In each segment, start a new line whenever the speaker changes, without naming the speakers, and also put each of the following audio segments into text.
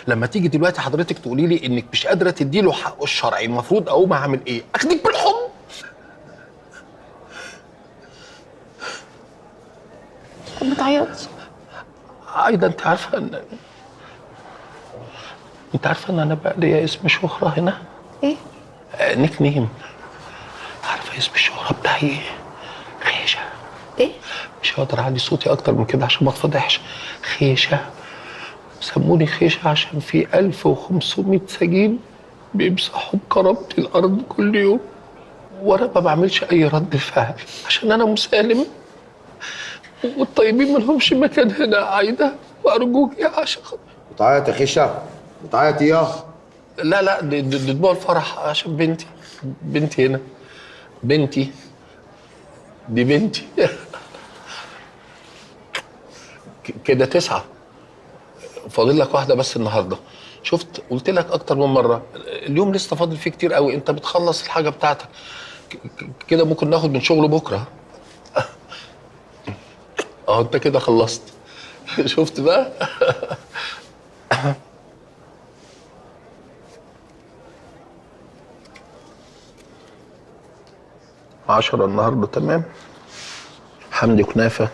لما تيجي دلوقتي حضرتك تقولي لي انك مش قادره تدي له حقه الشرعي، المفروض اقوم اعمل ايه؟ اخدك بالحضن.
طب ما تعيطش.
عايده، انت عارفه ان انا بقى ليا اسم شهره هنا؟
ايه؟
نيك نيم. عارفه اسم الشهره بتاعي ايه؟ خيشه.
ايه؟
مش هقدر اعلي صوتي اكتر من كده عشان ما اتفضحش. خيشه. سموني خيشه عشان في 1500 سجين بيمسحوا بكرامتي الارض كل يوم، وانا ما بعملش اي رد فعل عشان انا مسالم، والطيبين ما لهمش مكان هنا يا عايده، وارجوك يا عشان
بتعيط يا خيشه؟ بتعيط ايه؟
لا دي دموع الفرح عشان بنتي هنا. بنتي دي بنتي. كده 9. فاضل لك واحده بس النهارده. شفت؟ قلت لك اكتر من مره اليوم لسه فاضل فيه كتير قوي، انت بتخلص الحاجه بتاعتك كده ممكن ناخد من شغل بكره. اهو انت كده خلصت. شفت بقى؟ 10 النهارده تمام. حمدي كنافه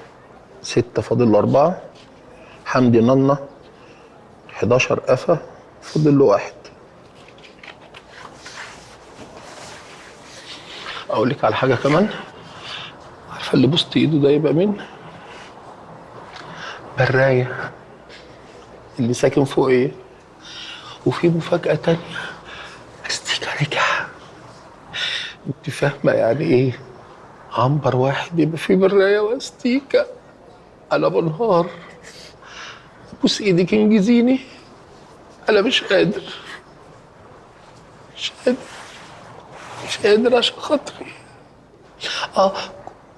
6 فاضل له 4. حمدي ننا 11 قفا فاضل له 1. اقول لك على حاجه كمان. عارفه اللي بوست ايده ده يبقى مين؟ برايه اللي ساكن فوق ايه. وفي مفاجاه تانية، استيكا رجع. انت فاهمه يعني ايه عنبر واحد يبقى فيه برايه واستيكا؟ انا بنهار. بوس ايدك انجزيني، انا مش قادر. مش قادر عشان خاطري.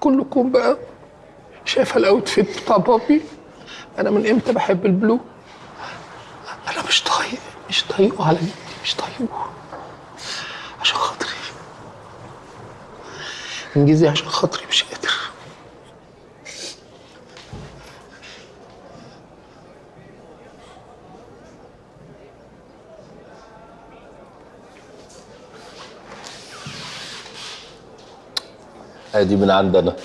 كلكم بقى شايفه الاوتفيت بتاع بابي؟ انا من امتى بحب البلو؟ انا مش طايقه على جدي، مش طايقه. عشان خاطري انجزي، عشان خاطري مش قادر. ادي من عندنا.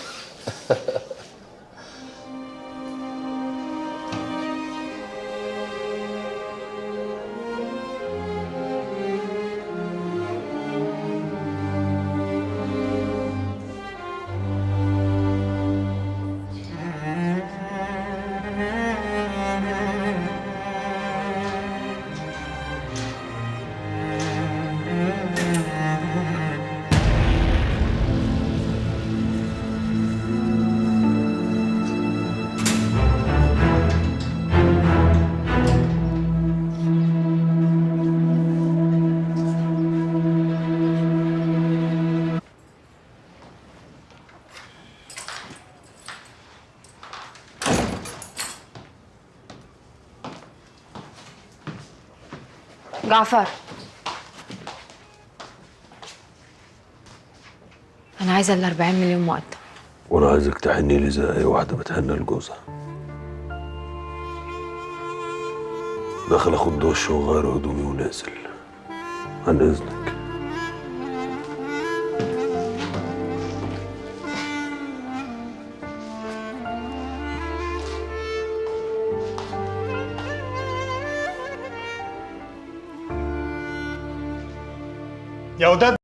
جعفر، انا عايزه ال 40 مليون مقدم.
وانا عايزك تحني لي زي اي واحده بتهنى لجوزها. داخل اخد دش وغير هدومي ونازل. عن اذنك.
يا وداد